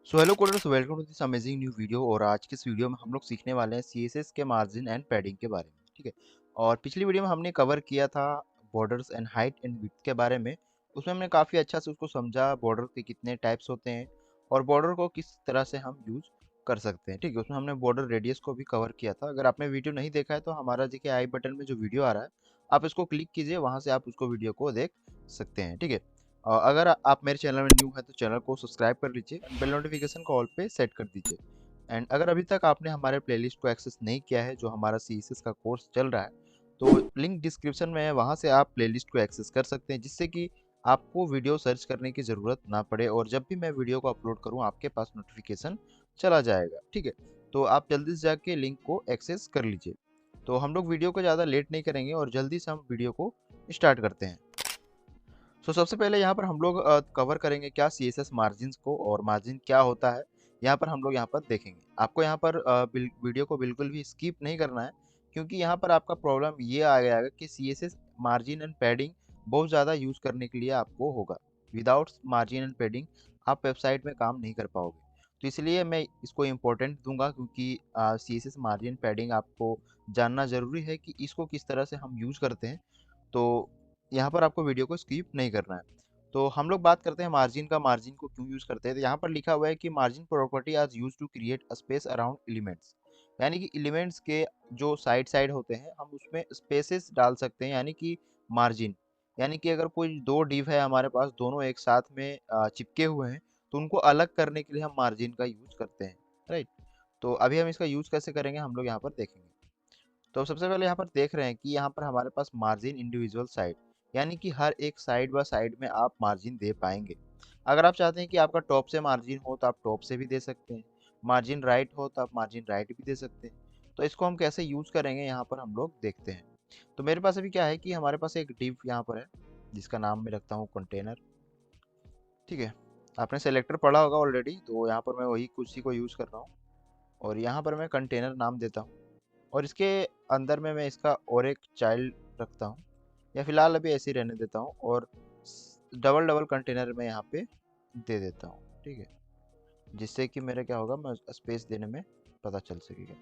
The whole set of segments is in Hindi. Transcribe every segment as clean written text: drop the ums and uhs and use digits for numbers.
So hello coders, welcome to this amazing new video. और आज के इस वीडियो में हम लोग सीखने वाले हैं सीएसएस के मार्जिन एंड पैडिंग के बारे में। ठीक है। और पिछली वीडियो में हमने कवर किया था borders and height and width के बारे में। उसमें हमने काफ़ी अच्छा से उसको समझा, बॉर्डर के कितने टाइप्स होते हैं और बॉर्डर को किस तरह से हम यूज कर सकते हैं। ठीक है। उसमें हमने बॉर्डर रेडियस को भी कवर किया था। अगर आपने वीडियो नहीं देखा है तो हमारा देखिए आई बटन में जो वीडियो आ रहा है, आप इसको क्लिक कीजिए, वहाँ से आप उसको वीडियो को देख सकते हैं। ठीक है। अगर आप मेरे चैनल में न्यू है तो चैनल को सब्सक्राइब कर लीजिए, बेल नोटिफिकेशन को ऑल पे सेट कर दीजिए। एंड अगर अभी तक आपने हमारे प्लेलिस्ट को एक्सेस नहीं किया है, जो हमारा सीएसएस का कोर्स चल रहा है, तो लिंक डिस्क्रिप्शन में है, वहाँ से आप प्लेलिस्ट को एक्सेस कर सकते हैं, जिससे कि आपको वीडियो सर्च करने की ज़रूरत ना पड़े और जब भी मैं वीडियो को अपलोड करूँ आपके पास नोटिफिकेशन चला जाएगा। ठीक है। तो आप जल्दी से जाके लिंक को एक्सेस कर लीजिए। तो हम लोग वीडियो को ज़्यादा लेट नहीं करेंगे और जल्दी से हम वीडियो को स्टार्ट करते हैं। सबसे पहले यहाँ पर हम लोग कवर करेंगे क्या सीएसएस मार्जिन्स को, और मार्जिन क्या होता है यहाँ पर हम लोग यहाँ पर देखेंगे। आपको यहाँ पर वीडियो को बिल्कुल भी स्किप नहीं करना है, क्योंकि यहाँ पर आपका प्रॉब्लम ये आ गया है कि सीएसएस मार्जिन एंड पैडिंग बहुत ज़्यादा यूज़ करने के लिए आपको होगा। विदाउट मार्जिन एंड पैडिंग आप वेबसाइट में काम नहीं कर पाओगे। तो इसलिए मैं इसको इम्पोर्टेंट दूंगा, क्योंकि सीएसएस मार्जिन पैडिंग आपको जानना ज़रूरी है कि इसको किस तरह से हम यूज़ करते हैं। तो यहाँ पर आपको वीडियो को स्किप नहीं करना है। तो हम लोग बात करते हैं मार्जिन का। मार्जिन को क्यों यूज़ करते हैं, तो यहाँ पर लिखा हुआ है कि मार्जिन प्रॉपर्टी आज use to create a space around elements. यानी कि एलिमेंट्स के जो साइड साइड होते हैं, हम उसमें स्पेसेस डाल सकते हैं, यानी कि मार्जिन। यानी कि अगर कोई दो डिव है हमारे पास, दोनों एक साथ में चिपके हुए हैं, तो उनको अलग करने के लिए हम मार्जिन का यूज करते हैं। राइट। तो अभी हम इसका यूज कैसे करेंगे हम लोग यहाँ पर देखेंगे। तो सबसे पहले यहाँ पर देख रहे हैं कि यहाँ पर हमारे पास मार्जिन इंडिविजुअल साइड, यानी कि हर एक साइड बाय साइड में आप मार्जिन दे पाएंगे। अगर आप चाहते हैं कि आपका टॉप से मार्जिन हो तो आप टॉप से भी दे सकते हैं, मार्जिन राइट हो तो आप मार्जिन राइट भी दे सकते हैं। तो इसको हम कैसे यूज करेंगे यहाँ पर हम लोग देखते हैं। तो मेरे पास अभी क्या है कि हमारे पास एक डिव यहाँ पर है, जिसका नाम मैं रखता हूँ कंटेनर। ठीक है। आपने सेलेक्टर पढ़ा होगा ऑलरेडी, तो यहाँ पर मैं वही कुछ ही को यूज कर रहा हूँ। और यहाँ पर मैं कंटेनर नाम देता हूँ, और इसके अंदर में मैं इसका और एक चाइल्ड रखता हूँ, या फिलहाल अभी ऐसे ही रहने देता हूँ। और डबल डबल कंटेनर में यहाँ पे दे देता हूँ। ठीक है। जिससे कि मेरा क्या होगा, मैं स्पेस देने में पता चल सकेगा।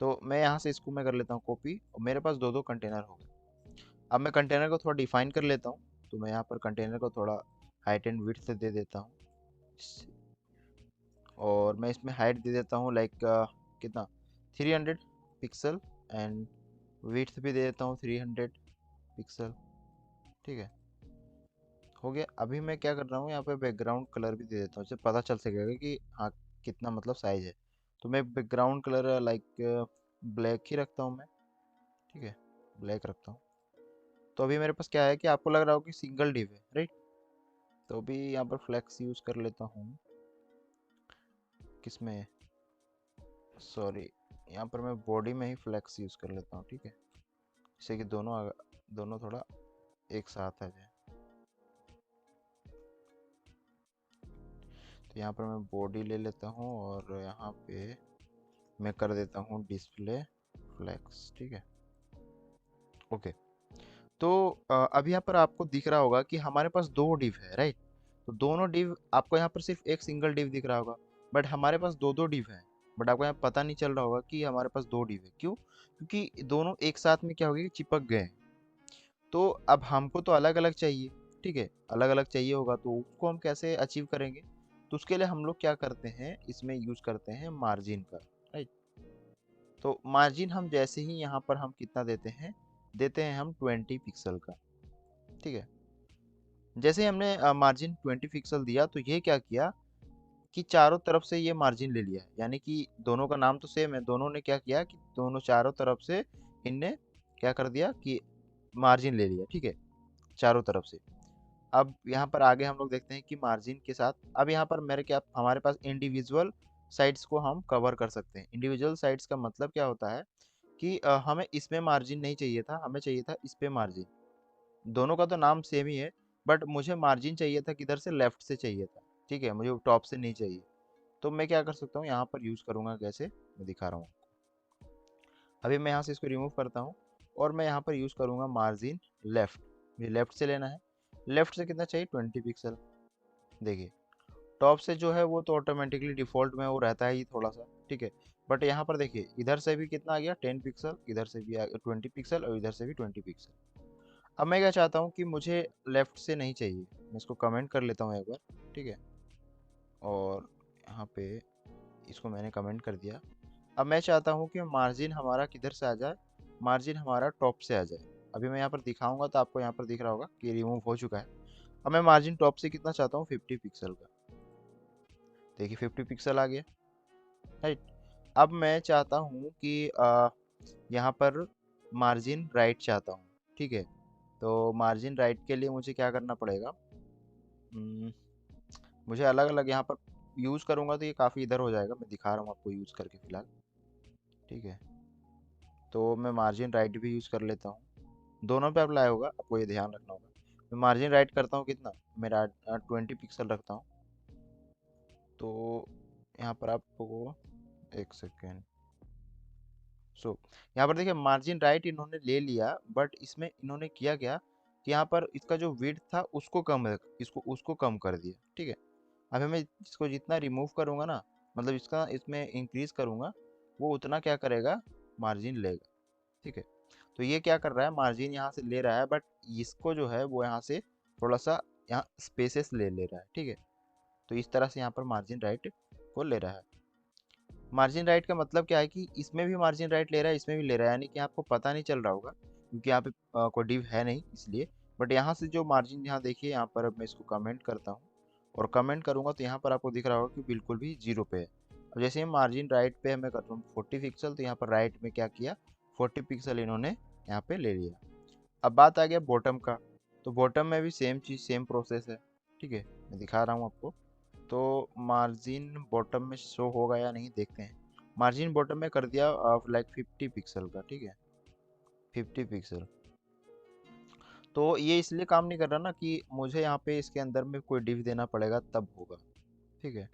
तो मैं यहाँ से इसको मैं कर लेता हूँ कॉपी, और मेरे पास दो दो कंटेनर हो गए। अब मैं कंटेनर को थोड़ा डिफाइन कर लेता हूँ। तो मैं यहाँ पर कंटेनर को थोड़ा हाइट एंड विड्थ से दे देता हूँ। और मैं इसमें हाइट दे देता हूँ लाइक कितना, 300 पिक्सल। एंड विड्थ भी दे देता हूँ 300 पिक्सल। ठीक है। हो गया। अभी मैं क्या कर रहा हूँ, यहाँ पे बैकग्राउंड कलर भी दे देता हूँ, इससे पता चल सकेगा कि हाँ कितना मतलब साइज है। तो मैं बैकग्राउंड कलर लाइक ब्लैक ही रखता हूँ मैं। ठीक है। ब्लैक रखता हूँ। तो अभी मेरे पास क्या है कि आपको लग रहा हो कि सिंगल डिव है, राइट। तो अभी यहाँ पर फ्लैक्स यूज़ कर लेता हूँ। किसमें, सॉरी, यहाँ पर मैं बॉडी में ही फ्लैक्स यूज़ कर लेता हूँ। ठीक है। जिससे कि दोनों थोड़ा एक साथ आ जाए। तो यहाँ पर मैं बॉडी ले लेता हूँ और यहाँ पे मैं कर देता हूँ डिस्प्ले फ्लैक्स। ठीक है। ओके। तो अब यहाँ पर आपको दिख रहा होगा कि हमारे पास दो डिव है, राइट। तो दोनों डिव, आपको यहाँ पर सिर्फ एक सिंगल डिव दिख रहा होगा, बट हमारे पास दो दो डिव हैं। बट आपको यहाँ पता नहीं चल रहा होगा कि हमारे पास दो डिव है। क्यों? क्योंकि दोनों एक साथ में क्या हो गया कि चिपक गए हैं। तो अब हमको तो अलग अलग चाहिए। ठीक है। अलग अलग चाहिए होगा, तो उसको हम कैसे अचीव करेंगे। तो उसके लिए हम लोग क्या करते हैं, इसमें यूज करते हैं मार्जिन का। राइट। तो मार्जिन हम जैसे ही यहाँ पर हम कितना देते हैं हम 20 पिक्सल का। ठीक है। जैसे ही हमने मार्जिन 20 पिक्सल दिया, तो ये क्या किया कि चारों तरफ से ये मार्जिन ले लिया। यानी कि दोनों का नाम तो सेम है, दोनों ने क्या किया कि दोनों चारों तरफ से इनने क्या कर दिया कि मार्जिन ले लिया। ठीक है। चारों तरफ से। अब यहाँ पर आगे हम लोग देखते हैं कि मार्जिन के साथ अब यहाँ पर मेरे क्या हमारे पास इंडिविजुअल साइड्स को हम कवर कर सकते हैं। इंडिविजुअल साइड्स का मतलब क्या होता है कि हमें इसमें मार्जिन नहीं चाहिए था, हमें चाहिए था इस पे मार्जिन। दोनों का तो नाम सेम ही है, बट मुझे मार्जिन चाहिए था किधर से, लेफ्ट से चाहिए था। ठीक है। मुझे टॉप से नहीं चाहिए। तो मैं क्या कर सकता हूँ, यहाँ पर यूज़ करूँगा कैसे, मैं दिखा रहा हूँ। अभी मैं यहाँ से इसको रिमूव करता हूँ, और मैं यहाँ पर यूज़ करूँगा मार्जिन लेफ्ट। मुझे लेफ्ट से लेना है। लेफ्ट से कितना चाहिए, 20 पिक्सल। देखिए, टॉप से जो है वो तो ऑटोमेटिकली डिफ़ॉल्ट में वो रहता है ही थोड़ा सा, ठीक है। बट यहाँ पर देखिए इधर से भी कितना आ गया 10 पिक्सल, इधर से भी आ गया 20 पिक्सल और इधर से भी 20 पिक्सल। अब मैं क्या चाहता हूँ कि मुझे लेफ्ट से नहीं चाहिए, मैं इसको कमेंट कर लेता हूँ एक बार, ठीक है। और यहाँ पे इसको मैंने कमेंट कर दिया। अब मैं चाहता हूँ कि मार्जिन हमारा किधर से आ जाए, मार्जिन हमारा टॉप से आ जाए। अभी मैं यहाँ पर दिखाऊंगा तो आपको यहाँ पर दिख रहा होगा कि रिमूव हो चुका है। अब मैं मार्जिन टॉप से कितना चाहता हूँ 50 पिक्सल का, देखिए 50 पिक्सल आ गया, राइट। अब मैं चाहता हूँ कि यहाँ पर मार्जिन राइट चाहता हूँ, ठीक है। तो मार्जिन राइट के लिए मुझे क्या करना पड़ेगा, हम्म, मुझे अलग अलग यहाँ पर यूज़ करूँगा तो ये काफ़ी इधर हो जाएगा, मैं दिखा रहा हूँ आपको यूज़ करके फ़िलहाल, ठीक है। तो मैं मार्जिन राइट भी यूज़ कर लेता हूँ, दोनों पे अप्लाई होगा, आपको ये ध्यान रखना होगा। मैं मार्जिन राइट करता हूँ कितना, मेरा 20 पिक्सल रखता हूँ। तो यहाँ पर आपको एक सेकेंड, सो यहाँ पर देखिए मार्जिन राइट इन्होंने ले लिया, बट इसमें इन्होंने किया क्या कि यहाँ पर इसका जो विड्थ था उसको कम इसको उसको कम कर दिया, ठीक है। अभी मैं इसको जितना रिमूव करूँगा ना, मतलब इसका इसमें इंक्रीज करूँगा, वो उतना क्या करेगा, मार्जिन लेगा, ठीक है। तो ये क्या कर रहा है, मार्जिन यहाँ से ले रहा है, बट इसको जो है वो यहाँ से थोड़ा सा यहाँ स्पेसेस ले ले रहा है, ठीक है। तो इस तरह से यहाँ पर मार्जिन राइट को ले रहा है। मार्जिन राइट का मतलब क्या है कि इसमें भी मार्जिन राइट ले रहा है, इसमें भी ले रहा है, यानी कि आपको पता नहीं चल रहा होगा क्योंकि यहाँ पे कोई डिव है नहीं इसलिए। बट यहाँ से जो मार्जिन यहाँ देखिए, यहाँ पर अब मैं इसको कमेंट करता हूँ और कमेंट करूँगा तो यहाँ पर आपको दिख रहा होगा कि बिल्कुल भी जीरो पे है। अब जैसे ही मार्जिन राइट पे मैं करता हूँ 40 पिक्सल, तो यहाँ पर राइट में क्या किया, 40 पिक्सल इन्होंने यहाँ पे ले लिया। अब बात आ गया बॉटम का, तो बॉटम में भी सेम चीज़ सेम प्रोसेस है, ठीक है। मैं दिखा रहा हूँ आपको। तो मार्जिन बॉटम में शो होगा या नहीं देखते हैं। मार्जिन बॉटम में कर दिया लाइक 50 पिक्सल का, ठीक है, 50 पिक्सल। तो ये इसलिए काम नहीं कर रहा ना कि मुझे यहाँ पे इसके अंदर में कोई डिव देना पड़ेगा तब होगा, ठीक है।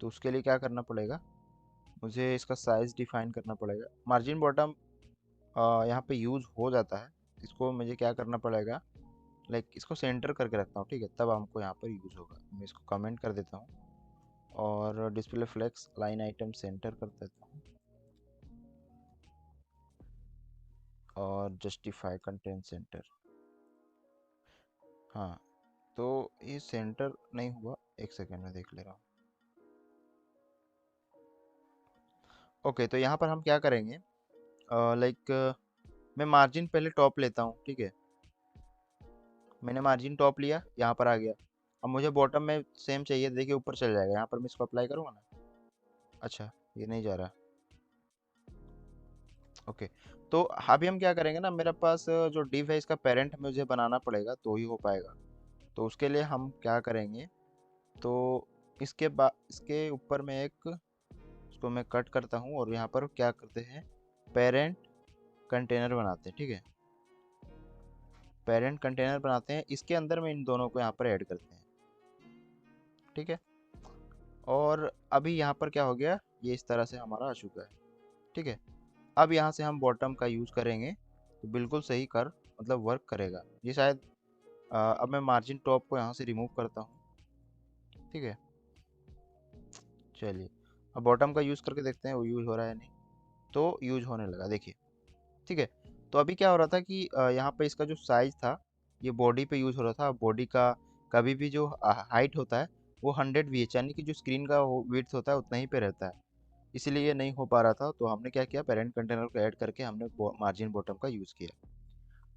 तो उसके लिए क्या करना पड़ेगा, मुझे इसका साइज डिफाइन करना पड़ेगा। मार्जिन बॉटम यहाँ पे यूज़ हो जाता है, इसको मुझे क्या करना पड़ेगा, लाइक इसको सेंटर करके रखता हूँ, ठीक है, तब हमको यहाँ पर यूज़ होगा। मैं इसको कमेंट कर देता हूँ और display flex line item center कर देता हूँ और जस्टिफाई कंटेंट सेंटर। हाँ, तो ये सेंटर नहीं हुआ, एक सेकेंड में देख ले रहा हूँ। ओके, तो यहाँ पर हम क्या करेंगे, लाइक मैं मार्जिन पहले टॉप लेता हूँ, ठीक है। मैंने मार्जिन टॉप लिया, यहाँ पर आ गया। अब मुझे बॉटम में सेम चाहिए, देखिए ऊपर चल जाएगा, यहाँ पर मैं इसको अप्लाई करूँगा ना। अच्छा, ये नहीं जा रहा। ओके, तो अभी हम क्या करेंगे ना, मेरे पास जो डिव है इसका पेरेंट मुझे बनाना पड़ेगा तो ही हो पाएगा। तो उसके लिए हम क्या करेंगे, तो इसके बाद इसके ऊपर में एक, इसको मैं कट करता हूँ और यहाँ पर क्या करते हैं, पेरेंट कंटेनर बनाते हैं, ठीक है। पेरेंट कंटेनर बनाते हैं, इसके अंदर में इन दोनों को यहाँ पर ऐड करते हैं, ठीक है। और अभी यहाँ पर क्या हो गया, ये इस तरह से हमारा आ चुका है, ठीक है। अब यहाँ से हम बॉटम का यूज़ करेंगे तो बिल्कुल सही कर मतलब वर्क करेगा ये शायद। अब मैं मार्जिन टॉप को यहाँ से रिमूव करता हूँ, ठीक है। चलिए, अब बॉटम का यूज़ करके देखते हैं वो यूज़ हो रहा है नहीं। तो यूज़ होने लगा, देखिए, ठीक है। तो अभी क्या हो रहा था कि यहाँ पे इसका जो साइज था ये बॉडी पे यूज़ हो रहा था। बॉडी का कभी भी जो हाइट होता है वो 100 VH, यानी कि जो स्क्रीन का विड्थ होता है उतना ही पे रहता है, इसीलिए ये नहीं हो पा रहा था। तो हमने क्या किया, पेरेंट कंटेनर को ऐड करके हमने मार्जिन बॉटम का यूज़ किया।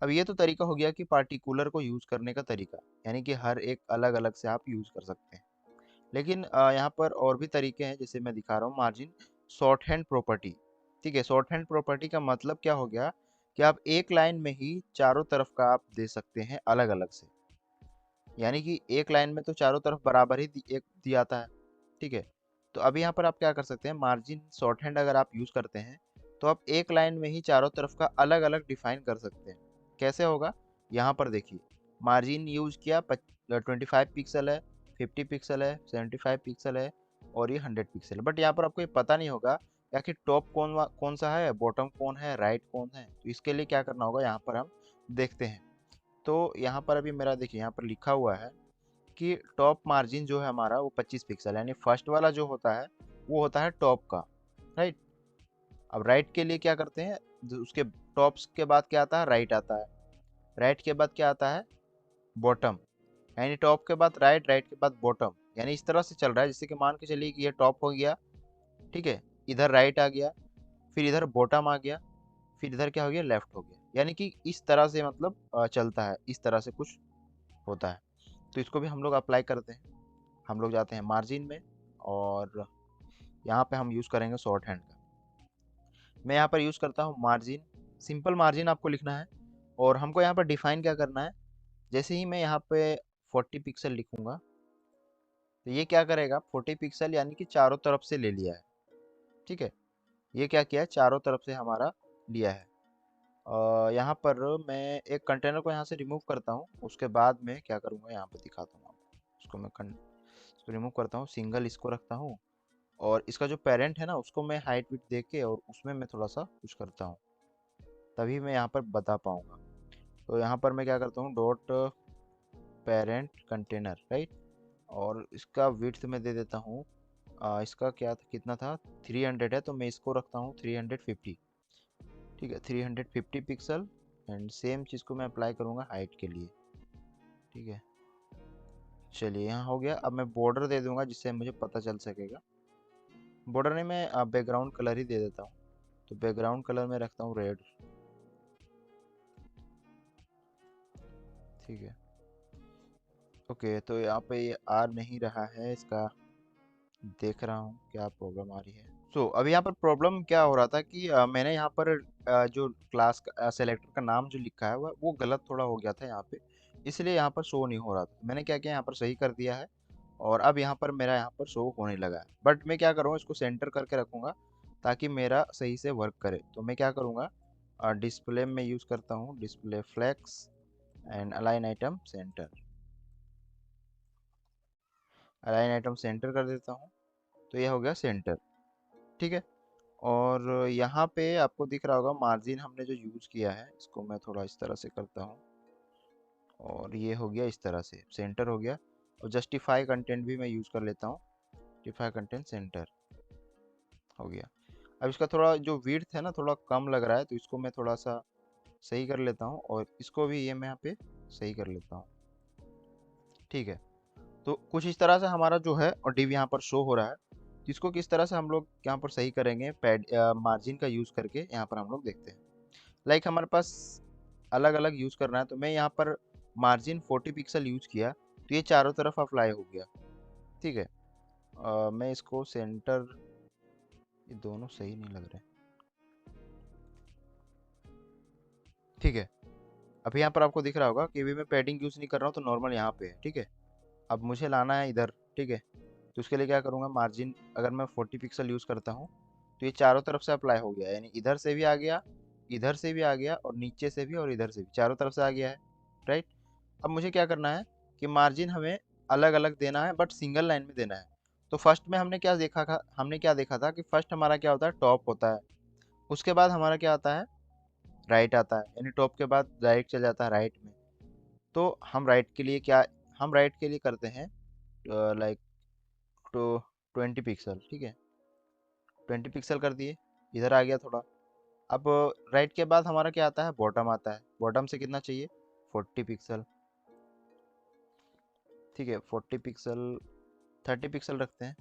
अब ये तो तरीका हो गया कि पार्टिकुलर को यूज़ करने का तरीका, यानी कि हर एक अलग अलग से आप यूज़ कर सकते हैं। लेकिन यहाँ पर और भी तरीके हैं, जैसे मैं दिखा रहा हूँ मार्जिन शॉर्ट हैंड प्रॉपर्टी, ठीक है। शॉर्ट हैंड प्रॉपर्टी का मतलब क्या हो गया कि आप एक लाइन में ही चारों तरफ का आप दे सकते हैं अलग अलग से, यानी कि एक लाइन में तो चारों तरफ बराबर ही एक दिया आता है, ठीक है। तो अभी यहाँ पर आप क्या कर सकते हैं, मार्जिन शॉर्ट हैंड अगर आप यूज़ करते हैं तो आप एक लाइन में ही चारों तरफ का अलग अलग डिफाइन कर सकते हैं। कैसे होगा, यहाँ पर देखिए, मार्जिन यूज किया 25 पिक्सल है, 50 पिक्सल है, 75 पिक्सल है और ये 100 पिक्सल है। बट यहाँ पर आपको ये पता नहीं होगा या कि टॉप कौन सा है, बॉटम कौन है, राइट कौन है। तो इसके लिए क्या करना होगा, यहाँ पर हम देखते हैं। तो यहाँ पर अभी मेरा देखिए यहाँ पर लिखा हुआ है कि टॉप मार्जिन जो है हमारा वो 25 पिक्सल, यानी फर्स्ट वाला जो होता है वो होता है टॉप का, राइट। अब राइट के लिए क्या करते हैं, उसके टॉप्स के बाद क्या आता है, राइट आता है, राइट के बाद क्या आता है, बॉटम, यानी टॉप के बाद राइट, राइट के बाद बॉटम, यानी इस तरह से चल रहा है। जैसे कि मान के चलिए कि ये टॉप हो गया, ठीक है, इधर राइट आ गया, फिर इधर बॉटम आ गया, फिर इधर क्या हो गया, लेफ्ट हो गया, यानी कि इस तरह से मतलब चलता है, इस तरह से कुछ होता है। तो इसको भी हम लोग अप्लाई करते हैं। हम लोग जाते हैं मार्जिन में, और यहाँ पे हम यूज़ करेंगे शॉर्ट हैंड का। मैं यहाँ पर यूज़ करता हूँ मार्जिन, सिंपल मार्जिन आपको लिखना है। और हमको यहाँ पर डिफाइन क्या करना है, जैसे ही मैं यहाँ पे 40 पिक्सल लिखूंगा, तो ये क्या करेगा, 40 पिक्सल यानी कि चारों तरफ से ले लिया है, ठीक है। ये क्या किया है, चारों तरफ से हमारा लिया है। यहाँ पर मैं एक कंटेनर को यहाँ से रिमूव करता हूँ, उसके बाद मैं क्या करूँगा यहाँ पे दिखाता हूँ आपको। इसको मैं इसको रिमूव करता हूँ, सिंगल इसको रखता हूँ, और इसका जो पेरेंट है ना उसको मैं हाइट विड्थ दे के और उसमें मैं थोड़ा सा कुछ करता हूँ, तभी मैं यहाँ पर बता पाऊँगा। तो यहाँ पर मैं क्या करता हूँ, डॉट पेरेंट कंटेनर, राइट, और इसका विड्थ में दे देता हूँ, इसका क्या था, कितना था, 300 है, तो मैं इसको रखता हूँ 350, ठीक है, 350 पिक्सल। एंड सेम चीज़ को मैं अप्लाई करूँगा हाइट के लिए, ठीक है। चलिए यहाँ हो गया। अब मैं बॉर्डर दे दूंगा जिससे मुझे पता चल सकेगा। बॉर्डर नहीं, मैं बैकग्राउंड कलर ही दे देता हूँ। तो बैकग्राउंड कलर में रखता हूँ रेड, ठीक है। ओके, तो यहाँ पे ये आ नहीं रहा है, इसका देख रहा हूँ क्या प्रॉब्लम आ रही है। अभी यहाँ पर प्रॉब्लम क्या हो रहा था कि मैंने यहाँ पर जो क्लास सेलेक्टर का नाम जो लिखा है वो गलत थोड़ा हो गया था यहाँ पे, इसलिए यहाँ पर शो नहीं हो रहा था। मैंने क्या किया, यहाँ पर सही कर दिया है, और अब यहाँ पर मेरा यहाँ पर शो होने लगा है। बट मैं क्या करूँगा, इसको सेंटर करके रखूँगा ताकि मेरा सही से वर्क करे। तो मैं क्या करूँगा, डिस्प्ले में यूज़ करता हूँ display flex and align item center, align item center कर देता हूँ। तो ये हो गया सेंटर, ठीक है। और यहाँ पे आपको दिख रहा होगा मार्जिन हमने जो यूज़ किया है, इसको मैं थोड़ा इस तरह से करता हूँ, और ये हो गया इस तरह से सेंटर हो गया। और जस्टिफाई कंटेंट भी मैं यूज़ कर लेता हूँ, जस्टिफाई कंटेंट सेंटर हो गया। अब इसका थोड़ा जो विड्थ है ना थोड़ा कम लग रहा है, तो इसको मैं थोड़ा सा सही कर लेता हूँ, और इसको भी ये मैं यहाँ पे सही कर लेता हूँ, ठीक है। तो कुछ इस तरह से हमारा जो है और डिव यहाँ पर शो हो रहा है। तो इसको किस तरह से हम लोग यहाँ पर सही करेंगे, पैड मार्जिन का यूज़ करके यहाँ पर हम लोग देखते हैं। लाइक हमारे पास अलग अलग यूज़ करना है, तो मैं यहाँ पर मार्जिन 40 पिक्सल यूज़ किया, तो ये चारों तरफ अप्लाई हो गया, ठीक है। मैं इसको सेंटर, ये दोनों सही नहीं लग रहे, ठीक है। अभी यहाँ पर आपको दिख रहा होगा कि अभी मैं पैडिंग यूज़ नहीं कर रहा हूँ, तो नॉर्मल यहाँ पे है, ठीक है। अब मुझे लाना है इधर, ठीक है। तो उसके लिए क्या करूँगा, मार्जिन अगर मैं 40 पिक्सल यूज़ करता हूँ, तो ये चारों तरफ से अप्लाई हो गया, यानी इधर से भी आ गया, इधर से भी आ गया, और नीचे से भी और इधर से भी, चारों तरफ से आ गया है, राइट। अब मुझे क्या करना है कि मार्जिन हमें अलग अलग देना है, बट सिंगल लाइन में देना है। तो फर्स्ट में हमने क्या देखा था कि फर्स्ट हमारा क्या होता है, टॉप होता है, उसके बाद हमारा क्या आता है, राइट आता है, यानी टॉप के बाद डायरेक्ट चल जाता है राइट में। तो हम राइट के लिए करते हैं लाइक तो 20 पिक्सल, ठीक है, 20 पिक्सल कर दिए, इधर आ गया थोड़ा। अब राइट के बाद हमारा क्या आता है, बॉटम आता है, बॉटम से कितना चाहिए, 40 पिक्सल, ठीक है, 40 पिक्सल, 30 पिक्सल रखते हैं,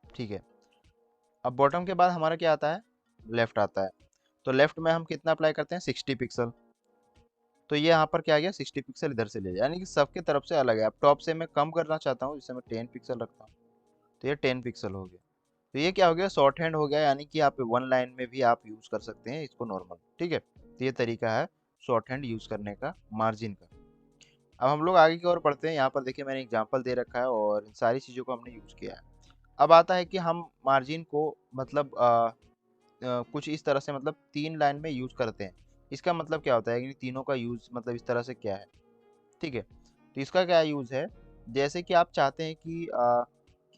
ठीक है। अब बॉटम के बाद हमारा क्या आता है, लेफ्ट आता है। तो लेफ्ट में हम कितना अप्लाई करते हैं, 60 पिक्सल। तो ये यहाँ पर क्या आ गया, 60 पिक्सल इधर से ले लिया, यानी कि सबके तरफ से अलग है। अब टॉप से मैं कम करना चाहता हूँ, जिससे मैं 10 पिक्सल रखता हूँ, तो ये 10 पिक्सल हो गया। तो ये क्या हो गया, शॉर्ट हैंड हो गया, यानी कि आप वन लाइन में भी आप यूज़ कर सकते हैं इसको नॉर्मल, ठीक है। तो ये तरीका है शॉर्ट हैंड यूज़ करने का मार्जिन का। अब हम लोग आगे की ओर बढ़ते हैं। यहाँ पर देखिए मैंने एग्जांपल दे रखा है और इन सारी चीज़ों को हमने यूज़ किया है। अब आता है कि हम मार्जिन को मतलब कुछ इस तरह से मतलब 3 लाइन में यूज़ करते हैं। इसका मतलब क्या होता है कि तीनों का यूज़ मतलब इस तरह से क्या है, ठीक है। तो इसका क्या यूज़ है, जैसे कि आप चाहते हैं कि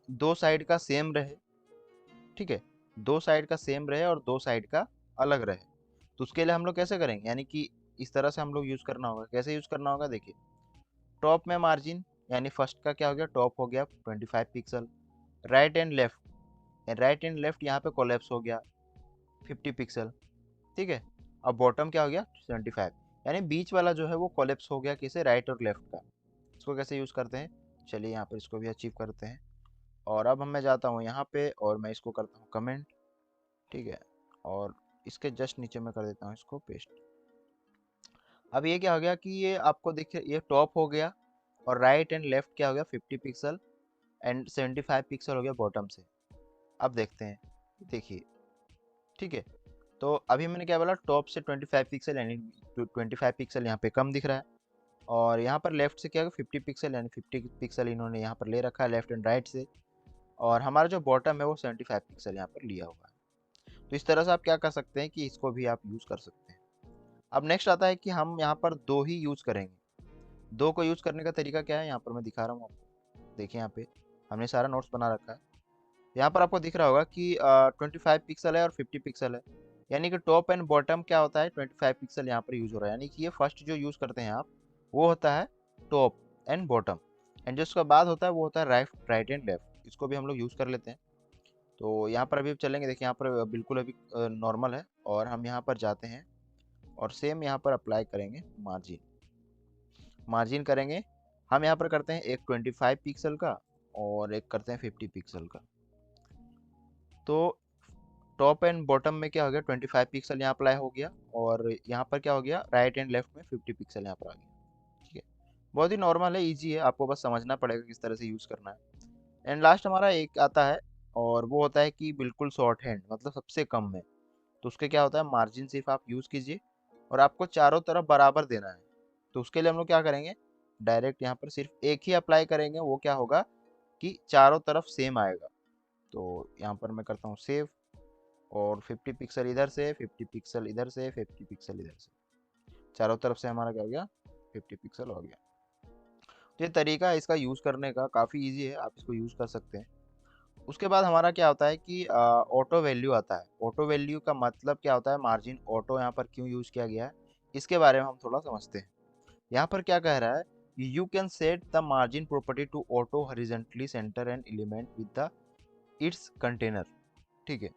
दो साइड का सेम रहे, ठीक है, दो साइड का सेम रहे और दो साइड का अलग रहे। तो उसके लिए हम लोग कैसे करेंगे, यानी कि इस तरह से हम लोग यूज़ करना होगा। कैसे यूज़ करना होगा, देखिए, टॉप में मार्जिन यानी फर्स्ट का क्या हो गया, टॉप हो गया 25 pixel, right and left, right and left यहाँ पे कोलेप्स हो गया 50 पिक्सल, ठीक है। अब बॉटम क्या हो गया 75, यानी बीच वाला जो है वो कोलेप्स हो गया किसे, राइट और लेफ्ट का। इसको कैसे यूज़ करते हैं, चलिए यहाँ पर इसको भी अचीव करते हैं। और अब मैं जाता हूँ यहाँ पे और मैं इसको करता हूँ कमेंट, ठीक है, और इसके जस्ट नीचे मैं कर देता हूँ इसको पेस्ट। अब ये क्या हो गया कि ये आपको देखिए ये टॉप हो गया और राइट एंड लेफ्ट क्या हो गया 50 पिक्सल एंड 75 पिक्सल हो गया बॉटम से। अब देखते हैं, देखिए, ठीक है। तो अभी मैंने क्या बोला, टॉप से 25 पिक्सल यानी 25 पिक्सल यहाँ पे कम दिख रहा है, और यहाँ पर लेफ्ट से क्या होगा 50 पिक्सल यानी 50 पिक्सल इन्होंने यहाँ पर ले रखा है लेफ्ट एंड राइट से, और हमारा जो बॉटम है वो 75 पिक्सल यहाँ पर लिया हुआ है। तो इस तरह से आप क्या कर सकते हैं कि इसको भी आप यूज़ कर सकते हैं। अब नेक्स्ट आता है कि हम यहाँ पर दो ही यूज़ करेंगे। दो को यूज़ करने का तरीका क्या है, यहाँ पर मैं दिखा रहा हूँ आपको। देखिए यहाँ पे हमने सारा नोट्स बना रखा है। यहाँ पर आपको दिख रहा होगा कि 25 पिक्सल है और 50 पिक्सल है, यानी कि टॉप एंड बॉटम क्या होता है 25 पिक्सल यहाँ पर यूज़ हो रहा है, यानी कि ये फर्स्ट जो यूज़ करते हैं आप वो होता है टॉप एंड बॉटम, एंड जो उसका बाद होता है वो होता है राइट एंड लेफ्ट। इसको भी हम लोग यूज़ कर लेते हैं। तो यहाँ पर अभी चलेंगे, देखिए यहाँ पर बिल्कुल अभी नॉर्मल है, और हम यहाँ पर जाते हैं और सेम यहाँ पर अप्लाई करेंगे मार्जिन। मार्जिन करेंगे हम यहाँ पर करते हैं एक 25 पिक्सल का और एक करते हैं 50 पिक्सल का। तो टॉप एंड बॉटम में क्या हो गया 25 पिक्सल यहाँ अप्लाई हो गया, और यहाँ पर क्या हो गया राइट एंड लेफ्ट में 50 पिक्सल यहाँ पर आ गया, ठीक है। बहुत ही नॉर्मल है, इजी है, आपको बस समझना पड़ेगा किस तरह से यूज़ करना है। एंड लास्ट हमारा एक आता है, और वो होता है कि बिल्कुल शॉर्ट हैंड, मतलब सबसे कम में। तो उसके क्या होता है, मार्जिन सिर्फ आप यूज़ कीजिए और आपको चारों तरफ बराबर देना है। तो उसके लिए हम लोग क्या करेंगे, डायरेक्ट यहाँ पर सिर्फ एक ही अप्लाई करेंगे, वो क्या होगा कि चारों तरफ सेम आएगा। तो यहाँ पर मैं करता हूँ सेव, और 50 पिक्सल इधर से 50 पिक्सल इधर से 50 पिक्सल इधर से, चारों तरफ से हमारा क्या हो गया 50 पिक्सल हो गया। तो ये तरीका है इसका यूज़ करने का, काफ़ी इजी है, आप इसको यूज़ कर सकते हैं। उसके बाद हमारा क्या होता है कि ऑटो वैल्यू आता है। ऑटो वैल्यू का मतलब क्या होता है, मार्जिन ऑटो यहाँ पर क्यों यूज़ किया गया है इसके बारे में हम थोड़ा समझते हैं। यहाँ पर क्या कह रहा है, you can set the margin property to auto horizontally center an element with the its container, ठीक है।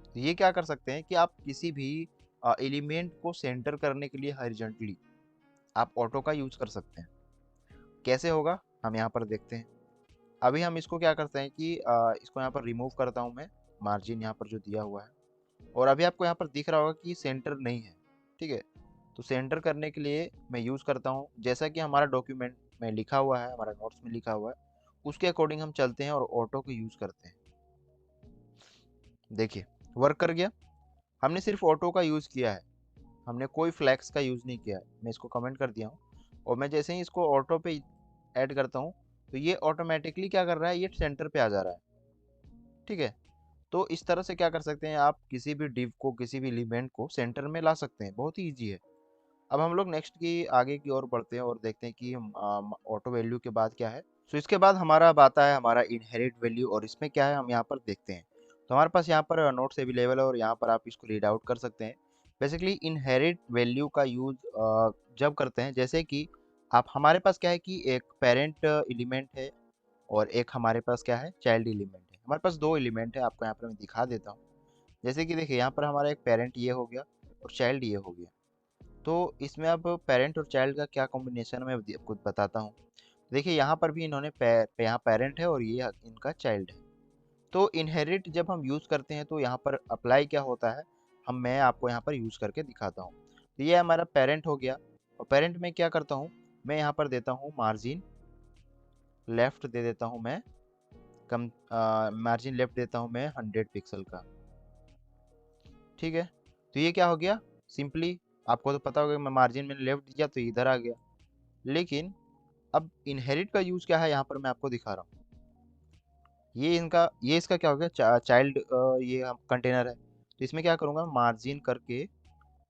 तो ये क्या कर सकते हैं कि आप किसी भी एलिमेंट को सेंटर करने के लिए हॉरिजॉन्टली आप ऑटो का यूज़ कर सकते हैं। कैसे होगा हम यहाँ पर देखते हैं। अभी हम इसको क्या करते हैं कि इसको यहाँ पर रिमूव करता हूँ मैं, मार्जिन यहाँ पर जो दिया हुआ है, और अभी आपको यहाँ पर दिख रहा होगा कि सेंटर नहीं है, ठीक है। तो सेंटर करने के लिए मैं यूज़ करता हूँ, जैसा कि हमारा डॉक्यूमेंट में लिखा हुआ है, हमारा नोट्स में लिखा हुआ है, उसके अकॉर्डिंग हम चलते हैं और ऑटो को यूज़ करते हैं। देखिए वर्क कर गया, हमने सिर्फ ऑटो का यूज़ किया है, हमने कोई फ्लैक्स का यूज़ नहीं किया है। मैं इसको कमेंट कर दिया हूँ, और मैं जैसे ही इसको ऑटो पे ऐड करता हूँ तो ये ऑटोमेटिकली क्या कर रहा है, ये सेंटर पे आ जा रहा है, ठीक है। तो इस तरह से क्या कर सकते हैं, आप किसी भी डिव को किसी भी एलिमेंट को सेंटर में ला सकते हैं, बहुत ही ईजी है। अब हम लोग नेक्स्ट की आगे की ओर बढ़ते हैं और देखते हैं कि ऑटो वैल्यू के बाद क्या है। सो इसके बाद हमारा अब आता है हमारा इनहेरिट वैल्यू, और इसमें क्या है हम यहाँ पर देखते हैं। तो हमारे पास यहाँ पर नोट्स अवेलेबल है और यहाँ पर आप इसको रीड आउट कर सकते हैं। बेसिकली इनहेरिट वैल्यू का यूज जब करते हैं, जैसे कि आप हमारे पास क्या है कि एक पेरेंट एलिमेंट है और एक हमारे पास क्या है चाइल्ड एलिमेंट है। हमारे पास दो एलिमेंट है, आपको यहाँ पर मैं दिखा देता हूँ। जैसे कि देखिए यहाँ पर हमारा एक पेरेंट ये हो गया और चाइल्ड ये हो गया। तो इसमें अब पेरेंट और चाइल्ड का क्या कॉम्बिनेशन है मैं आपको बताता हूँ। देखिए यहाँ पर भी इन्होंने यहाँ पेरेंट है और ये इनका चाइल्ड है। तो इनहेरिट जब हम यूज़ करते हैं तो यहाँ पर अप्लाई क्या होता है, हम मैं आपको यहाँ पर यूज़ करके दिखाता हूँ। तो ये हमारा पेरेंट हो गया, और पेरेंट में क्या करता हूँ, मैं यहाँ पर देता हूँ मार्जिन लेफ्ट दे देता हूँ मैं कम, मार्जिन लेफ्ट देता हूँ मैं 100 पिक्सल का, ठीक है। तो ये क्या हो गया, सिंपली आपको तो पता होगा मैं मार्जिन मैंने लेफ्ट दिया तो इधर आ गया। लेकिन अब इनहेरिट का यूज़ क्या है यहाँ पर मैं आपको दिखा रहा हूँ। ये इसका क्या हो गया चाइल्ड, ये कंटेनर है। तो इसमें क्या करूँगा मार्जिन करके,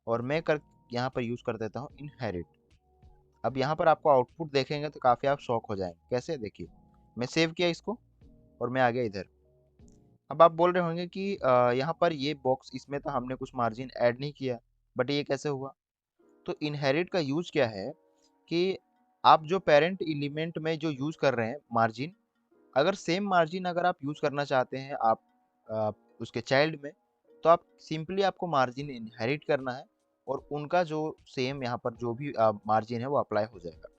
और मैं कर यहाँ पर यूज़ कर देता हूँ इनहेरिट। अब यहाँ पर आपको आउटपुट देखेंगे तो काफ़ी आप शॉक हो जाएंगे, कैसे देखिए। मैं सेव किया इसको और मैं आ गया इधर। अब आप बोल रहे होंगे कि यहाँ पर ये बॉक्स इसमें तो हमने कुछ मार्जिन ऐड नहीं किया, बट ये कैसे हुआ। तो इनहेरिट का यूज़ क्या है कि आप जो पेरेंट एलिमेंट में जो यूज़ कर रहे हैं मार्जिन, अगर सेम मार्जिन अगर आप यूज़ करना चाहते हैं आप उसके चाइल्ड में, तो आप सिंपली आपको मार्जिन इनहेरिट करना है और उनका जो सेम यहाँ पर जो भी मार्जिन है वो अप्लाई हो जाएगा।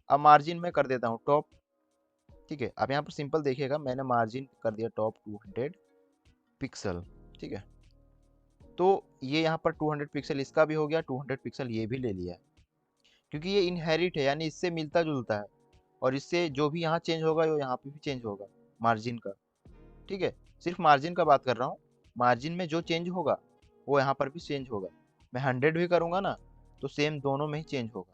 अब मार्जिन मैं कर देता हूँ टॉप, ठीक है। अब यहाँ पर सिंपल देखिएगा, मैंने मार्जिन कर दिया टॉप 200 पिक्सल, ठीक है। तो ये यहाँ पर 200 पिक्सल इसका भी हो गया, 200 पिक्सल ये भी ले लिया है, क्योंकि ये इनहेरिट है यानी इससे मिलता जुलता है, और इससे जो भी यहाँ चेंज होगा वो यहाँ पे भी चेंज होगा मार्जिन का, ठीक है। सिर्फ मार्जिन का बात कर रहा हूँ, मार्जिन में जो चेंज होगा वो यहाँ पर भी चेंज होगा। मैं 100 भी करूँगा ना तो सेम दोनों में ही चेंज होगा,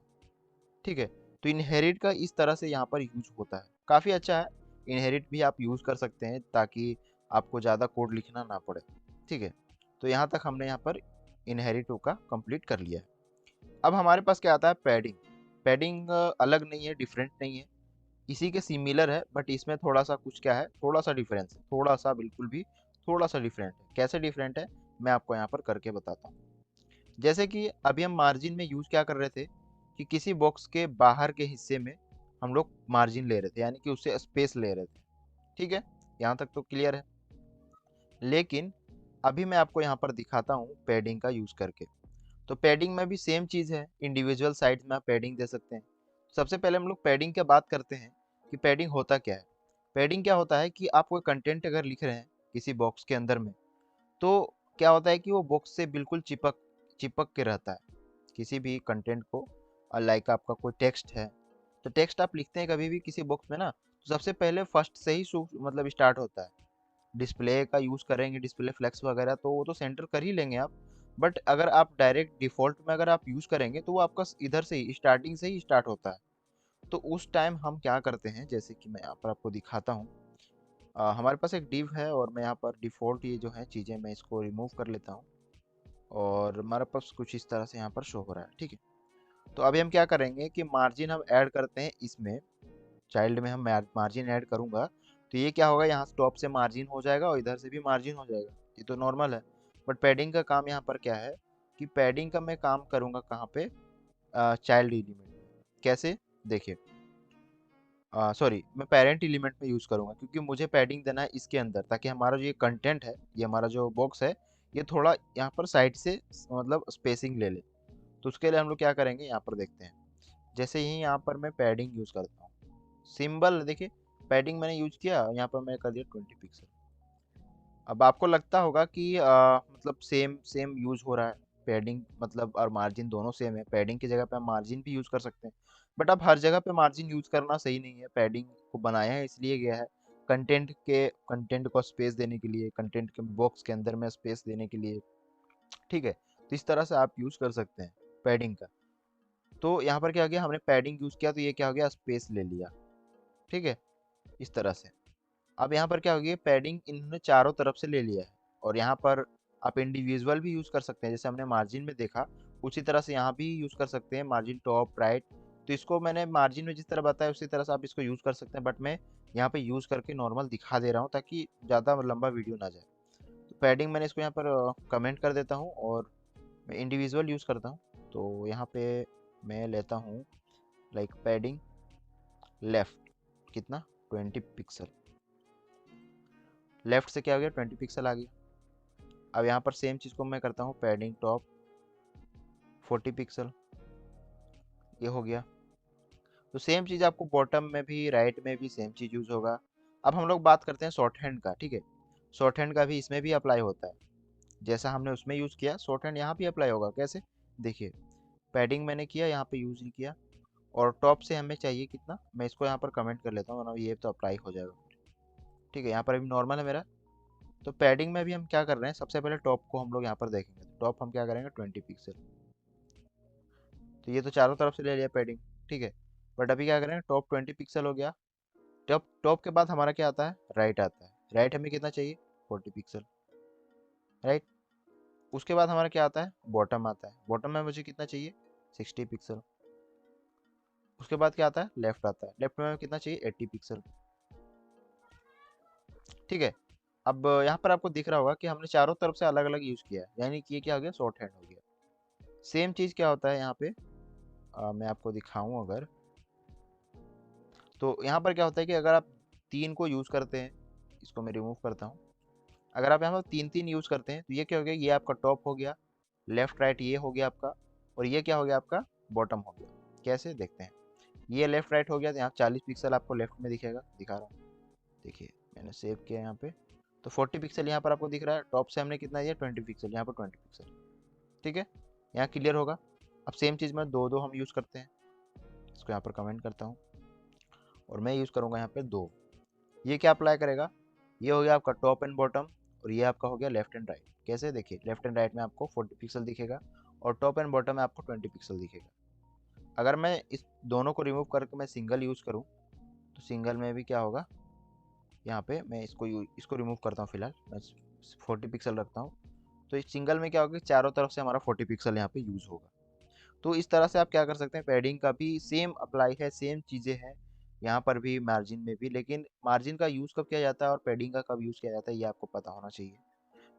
ठीक है। तो इनहेरिट का इस तरह से यहाँ पर यूज होता है, काफ़ी अच्छा है। इनहेरिट भी आप यूज़ कर सकते हैं ताकि आपको ज़्यादा कोड लिखना ना पड़े, ठीक है। तो यहाँ तक हमने यहाँ पर इनहेरिट का कंप्लीट कर लिया है। अब हमारे पास क्या आता है, पैडिंग। पैडिंग अलग नहीं है, डिफरेंट नहीं है, इसी के सिमिलर है, बट इसमें थोड़ा सा कुछ क्या है, थोड़ा सा डिफरेंस है, थोड़ा सा बिल्कुल भी थोड़ा सा डिफरेंट है। कैसे डिफरेंट है मैं आपको यहाँ पर करके बताता हूँ। जैसे कि अभी हम मार्जिन में यूज़ क्या कर रहे थे कि किसी बॉक्स के बाहर के हिस्से में हम लोग मार्जिन ले रहे थे, यानी कि उससे स्पेस ले रहे थे, ठीक है। यहाँ तक तो क्लियर है। लेकिन अभी मैं आपको यहाँ पर दिखाता हूँ पैडिंग का यूज़ करके। तो पैडिंग में भी सेम चीज़ है, इंडिविजुअल साइड्स में आप पैडिंग दे सकते हैं। सबसे पहले हम लोग पैडिंग की बात करते हैं कि पैडिंग होता क्या है। पैडिंग क्या होता है कि आप कोई कंटेंट अगर लिख रहे हैं किसी बॉक्स के अंदर में, तो क्या होता है कि वो बॉक्स से बिल्कुल चिपक चिपक के रहता है किसी भी कंटेंट को। लाइक आपका कोई टेक्स्ट है, तो टेक्स्ट आप लिखते हैं कभी भी किसी बॉक्स में ना, तो सबसे पहले फर्स्ट से ही मतलब स्टार्ट होता है। डिस्प्ले का यूज़ करेंगे, डिस्प्ले फ्लेक्स वगैरह, तो वो तो सेंटर कर ही लेंगे आप। बट अगर आप डायरेक्ट डिफ़ॉल्ट में अगर आप यूज़ करेंगे तो वो आपका इधर से ही स्टार्टिंग से ही स्टार्ट होता है। तो उस टाइम हम क्या करते हैं, जैसे कि मैं यहाँ पर आपको दिखाता हूँ। हमारे पास एक डिव है और मैं यहाँ पर डिफ़ॉल्ट ये जो है चीज़ें मैं इसको रिमूव कर लेता हूँ, और हमारे पास कुछ इस तरह से यहाँ पर शो हो रहा है, ठीक है। तो अभी हम क्या करेंगे कि मार्जिन हम ऐड करते हैं इसमें, चाइल्ड में हम मार्जिन ऐड करूँगा, तो ये क्या होगा, यहाँ टॉप से मार्जिन हो जाएगा और इधर से भी मार्जिन हो जाएगा, ये तो नॉर्मल है। बट पैडिंग का काम यहाँ पर क्या है कि पैडिंग का मैं काम करूँगा कहाँ पे, चाइल्ड एलिमेंट। कैसे, देखिए, सॉरी, मैं पेरेंट एलिमेंट में यूज़ करूँगा, क्योंकि मुझे पैडिंग देना है इसके अंदर, ताकि हमारा जो ये कंटेंट है, ये हमारा जो बॉक्स है, ये थोड़ा यहाँ पर साइड से मतलब स्पेसिंग ले ले। तो उसके लिए हम लोग क्या करेंगे, यहाँ पर देखते हैं। जैसे ही यहाँ पर मैं पैडिंग यूज़ करता हूँ, सिंबल देखिए, पैडिंग मैंने यूज किया, यहाँ पर मैं कर दिया 20 पिक्सल। अब आपको लगता होगा कि मतलब सेम सेम यूज हो रहा है, पैडिंग मतलब और मार्जिन दोनों सेम है, पैडिंग की जगह पे हम मार्जिन भी यूज कर सकते हैं। बट अब हर जगह पे मार्जिन यूज करना सही नहीं है, पैडिंग को बनाया है इसलिए गया है कंटेंट को स्पेस देने के लिए, कंटेंट के बॉक्स के अंदर में स्पेस देने के लिए, ठीक है। तो इस तरह से आप यूज कर सकते हैं पैडिंग का। तो यहाँ पर क्या हो गया, हमने पैडिंग यूज किया तो ये क्या हो गया, स्पेस ले लिया, ठीक है, इस तरह से। अब यहाँ पर क्या होगी, पैडिंग इन्होंने चारों तरफ से ले लिया है, और यहाँ पर आप इंडिविजुअल भी यूज़ कर सकते हैं, जैसे हमने मार्जिन में देखा उसी तरह से यहाँ भी यूज़ कर सकते हैं, मार्जिन टॉप राइट। तो इसको मैंने मार्जिन में जिस तरह बताया उसी तरह से आप इसको यूज़ कर सकते हैं, बट मैं यहाँ पे यूज़ करके नॉर्मल दिखा दे रहा हूँ ताकि ज़्यादा लंबा वीडियो ना जाए। तो पैडिंग मैंने इसको यहाँ पर कमेंट कर देता हूँ, और मैं इंडिविजुअल यूज़ करता हूँ। तो यहाँ पे मैं लेता हूँ लाइक पैडिंग लेफ्ट, कितना, 20 पिक्सल। लेफ्ट से क्या हो गया, 20 पिक्सल आ गया। अब यहाँ पर सेम चीज़ को मैं करता हूँ पैडिंग टॉप 40 पिक्सल, ये हो गया। तो सेम चीज़ आपको बॉटम में भी राइट में भी सेम चीज़ यूज़ होगा। अब हम लोग बात करते हैं शॉर्ट हैंड का, ठीक है। शॉर्ट हैंड का भी इसमें भी अप्लाई होता है, जैसा हमने उसमें यूज़ किया शॉर्ट हैंड यहाँ भी अप्लाई होगा। कैसे, देखिए, पैडिंग मैंने किया, यहाँ पे यूज़ नहीं किया, और टॉप से हमें चाहिए कितना, मैं इसको यहाँ पर कमेंट कर लेता हूँ, वरना ये तो अप्लाई हो जाएगा, ठीक है। यहाँ पर अभी नॉर्मल है मेरा। तो पैडिंग में भी हम क्या कर रहे हैं, सबसे पहले टॉप को हम लोग यहाँ पर देखेंगे, तो टॉप हम क्या करेंगे, 20 पिक्सल। तो ये तो चारों तरफ से ले लिया पैडिंग, ठीक है। बट अभी क्या करें, टॉप 20 पिक्सल हो गया। टॉप टॉप के बाद हमारा क्या आता है, राइट आता है। राइट हमें कितना चाहिए, 40 पिक्सल, राइट। उसके बाद हमारा क्या आता है, बॉटम आता है। बॉटम में मुझे कितना चाहिए, 60 पिक्सल। उसके बाद क्या आता है, लेफ्ट आता है। लेफ्ट में हमें कितना चाहिए, 80 पिक्सल, ठीक है। अब यहाँ पर आपको दिख रहा होगा कि हमने चारों तरफ से अलग अलग यूज़ किया है, यानी कि ये क्या हो गया, शॉर्ट हैंड हो गया। सेम चीज़ क्या होता है यहाँ पे, मैं आपको दिखाऊं अगर, तो यहाँ पर क्या होता है कि अगर आप 3 को यूज़ करते हैं, इसको मैं रिमूव करता हूँ। अगर आप यहाँ पर 3-3 यूज़ करते हैं तो ये क्या हो गया, ये आपका टॉप हो गया, लेफ्ट राइट ये हो गया आपका, और ये क्या हो गया आपका बॉटम हो गया। कैसे देखते हैं, ये लेफ्ट राइट हो गया, तो यहाँ 40 पिक्सल आपको लेफ्ट में दिखेगा, दिखा रहा हूँ। देखिए मैंने सेव किया यहाँ पे, तो 40 पिक्सल यहाँ पर आपको दिख रहा है। टॉप से हमने कितना दिया, 20 पिक्सल, यहाँ पर 20 पिक्सल। ठीक है, यहाँ क्लियर होगा। अब सेम चीज़ में दो दो हम यूज़ करते हैं, इसको यहाँ पर कमेंट करता हूँ, और मैं यूज़ करूँगा यहाँ पे 2। ये क्या अप्लाई करेगा, ये हो गया आपका टॉप एंड बॉटम, और ये आपका हो गया लेफ्ट एंड राइट। कैसे देखिए, लेफ्ट एंड राइट में आपको 40 पिक्सल दिखेगा, और टॉप एंड बॉटम में आपको 20 पिक्सल दिखेगा। अगर मैं इस दोनों को रिमूव करके मैं सिंगल यूज़ करूँ, तो सिंगल में भी क्या होगा, यहाँ पे मैं इसको रिमूव करता हूँ फिलहाल, मैं 40 पिक्सल रखता हूँ। तो इस सिंगल में क्या होगा, चारों तरफ से हमारा 40 पिक्सल यहाँ पे यूज़ होगा। तो इस तरह से आप क्या कर सकते हैं, पैडिंग का भी सेम अप्लाई है, सेम चीज़ें हैं यहाँ पर भी, मार्जिन में भी। लेकिन मार्जिन का यूज़ कब किया जाता है और पैडिंग का कब यूज़ किया जाता है, ये आपको पता होना चाहिए।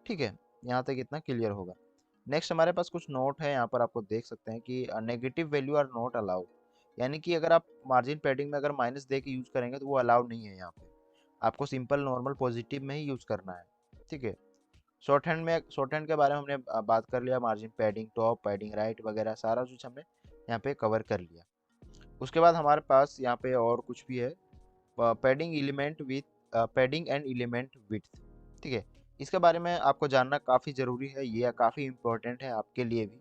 ठीक है, यहाँ तक इतना क्लियर होगा। नेक्स्ट हमारे पास कुछ नोट है, यहाँ पर आपको देख सकते हैं कि negative value are not allowed, यानी कि अगर आप मार्जिन पैडिंग में अगर माइनस दे के यूज़ करेंगे तो वो अलाउड नहीं है। यहाँ पे आपको सिंपल नॉर्मल पॉजिटिव में ही यूज़ करना है। ठीक है, शॉर्ट हैंड के बारे में हमने बात कर लिया, margin padding, top padding, right वगैरह सारा कुछ हमने यहाँ पे कवर कर लिया। उसके बाद हमारे पास यहाँ पे और कुछ भी है, padding element with padding and element width. ठीक है, इसके बारे में आपको जानना काफ़ी ज़रूरी है, ये काफ़ी इम्पोर्टेंट है आपके लिए भी।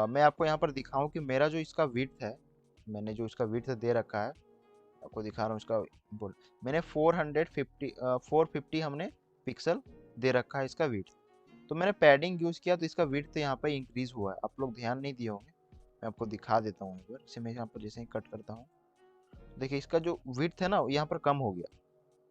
मैं आपको यहाँ पर दिखाऊं कि मेरा जो इसका विड्थ है, मैंने जो इसका विड्थ दे रखा है, आपको दिखा रहा हूँ इसका बोल, मैंने 450 हमने पिक्सल दे रखा है इसका विड्थ। तो मैंने पैडिंग यूज़ किया तो इसका विड्थ यहाँ पर इंक्रीज़ हुआ है, आप लोग ध्यान नहीं दिए होंगे। मैं आपको दिखा देता हूँ एक बार, इसे मैं यहाँ पर जैसे ही कट करता हूँ, देखिए इसका जो विड्थ है ना यहाँ पर कम हो गया,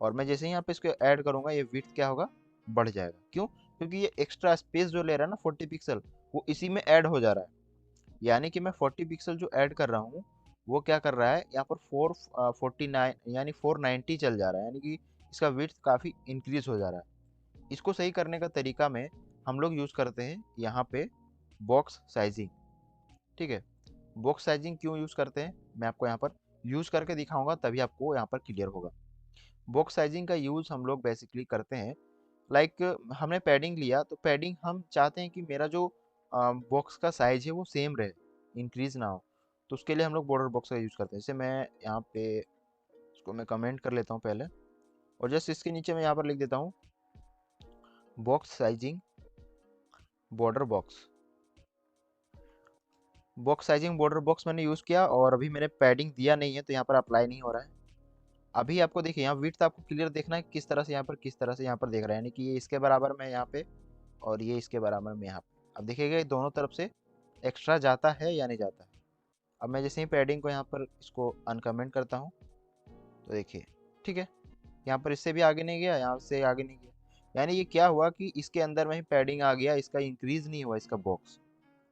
और मैं जैसे ही यहाँ पे इसको ऐड करूँगा ये विड्थ क्या होगा, बढ़ जाएगा। क्यों, क्योंकि ये एक्स्ट्रा स्पेस जो ले रहा है ना 40 पिक्सल, वो इसी में ऐड हो जा रहा है। यानी कि मैं 40 पिक्सल जो ऐड कर रहा हूँ, वो क्या कर रहा है यहाँ पर 449 यानी 490 चल जा रहा है, यानी कि इसका विड्थ काफ़ी इंक्रीज हो जा रहा है। इसको सही करने का तरीका में हम लोग यूज़ करते हैं यहाँ पे बॉक्स साइजिंग। ठीक है, बॉक्स साइजिंग क्यों यूज़ करते हैं, मैं आपको यहाँ पर यूज़ करके दिखाऊंगा, तभी आपको यहाँ पर क्लियर होगा। बॉक्स साइजिंग का यूज़ हम लोग बेसिकली करते हैं, लाइक हमने पैडिंग लिया, तो पैडिंग हम चाहते हैं कि मेरा जो बॉक्स का साइज है वो सेम रहे, इंक्रीज ना हो। तो उसके लिए हम लोग बॉर्डर बॉक्स का यूज़ करते हैं। जैसे मैं यहाँ पे इसको मैं कमेंट कर लेता हूँ पहले, और जस्ट इसके नीचे मैं यहाँ पर लिख देता हूँ box sizing border box. Box sizing border box मैंने यूज़ किया, और अभी मैंने पैडिंग दिया नहीं है तो यहाँ पर अप्लाई नहीं हो रहा है। अभी आपको देखिए यहाँ विड्थ आपको क्लियर देखना है, किस तरह से यहाँ पर किस तरह से यहाँ पर देख रहा है, यानी कि ये इसके बराबर में यहाँ पे, और ये इसके बराबर में यहाँ पे। अब देखिएगा ये दोनों तरफ से एक्स्ट्रा जाता है या नहीं जाता है। अब मैं जैसे ही पैडिंग को यहाँ पर इसको अनकमेंट करता हूँ, तो देखिए ठीक है, यहाँ पर इससे भी आगे नहीं गया, यहाँ से आगे नहीं गया, यानी ये क्या हुआ कि इसके अंदर में ही पैडिंग आ गया, इसका इंक्रीज नहीं हुआ इसका बॉक्स।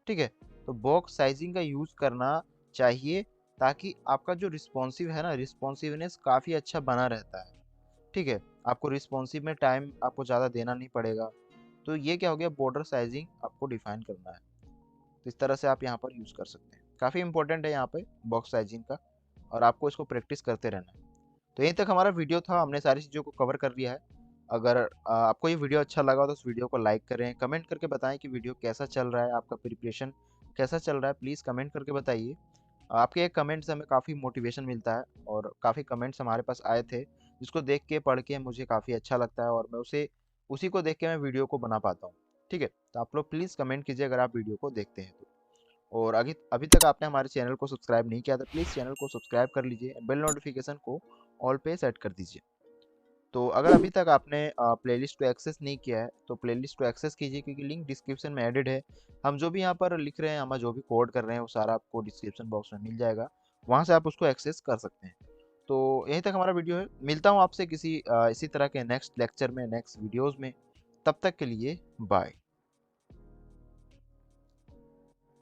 ठीक है, तो बॉक्स साइजिंग का यूज़ करना चाहिए, ताकि आपका जो रिस्पॉन्सिव है ना, रिस्पॉन्सिवनेस काफ़ी अच्छा बना रहता है। ठीक है, आपको रिस्पॉन्सिव में टाइम आपको ज़्यादा देना नहीं पड़ेगा। तो ये क्या हो गया, बॉर्डर साइजिंग आपको डिफाइन करना है। तो इस तरह से आप यहाँ पर यूज़ कर सकते हैं, काफ़ी इंपॉर्टेंट है यहाँ पे बॉक्स साइजिंग का, और आपको इसको प्रैक्टिस करते रहना है। तो यहीं तक हमारा वीडियो था, हमने सारी चीज़ों को कवर कर लिया है। अगर आपको ये वीडियो अच्छा लगा तो उस वीडियो को लाइक करें, कमेंट करके बताएं कि वीडियो कैसा चल रहा है, आपका प्रिपरेशन कैसा चल रहा है, प्लीज़ कमेंट करके बताइए। आपके एक कमेंट से हमें काफ़ी मोटिवेशन मिलता है, और काफ़ी कमेंट्स हमारे पास आए थे जिसको देख के पढ़ के मुझे काफ़ी अच्छा लगता है, और मैं उसी को देख के मैं वीडियो को बना पाता हूँ। ठीक है, तो आप लोग प्लीज़ कमेंट कीजिए अगर आप वीडियो को देखते हैं तो। और अभी अभी तक आपने हमारे चैनल को सब्सक्राइब नहीं किया तो प्लीज़ चैनल को सब्सक्राइब कर लीजिए, बेल नोटिफिकेशन को ऑल पे सेट कर दीजिए। तो अगर अभी तक आपने प्लेलिस्ट को एक्सेस नहीं किया है तो प्लेलिस्ट को एक्सेस कीजिए, क्योंकि लिंक डिस्क्रिप्शन में एडेड है। हम जो भी यहाँ पर लिख रहे हैं, हम जो भी कोड कर रहे हैं, वो सारा आपको डिस्क्रिप्शन बॉक्स में मिल जाएगा, वहाँ से आप उसको एक्सेस कर सकते हैं। तो यहीं तक हमारा वीडियो है, मिलता हूँ आपसे किसी इसी तरह के नेक्स्ट लेक्चर में, नेक्स्ट वीडियोज़ में। तब तक के लिए बाय।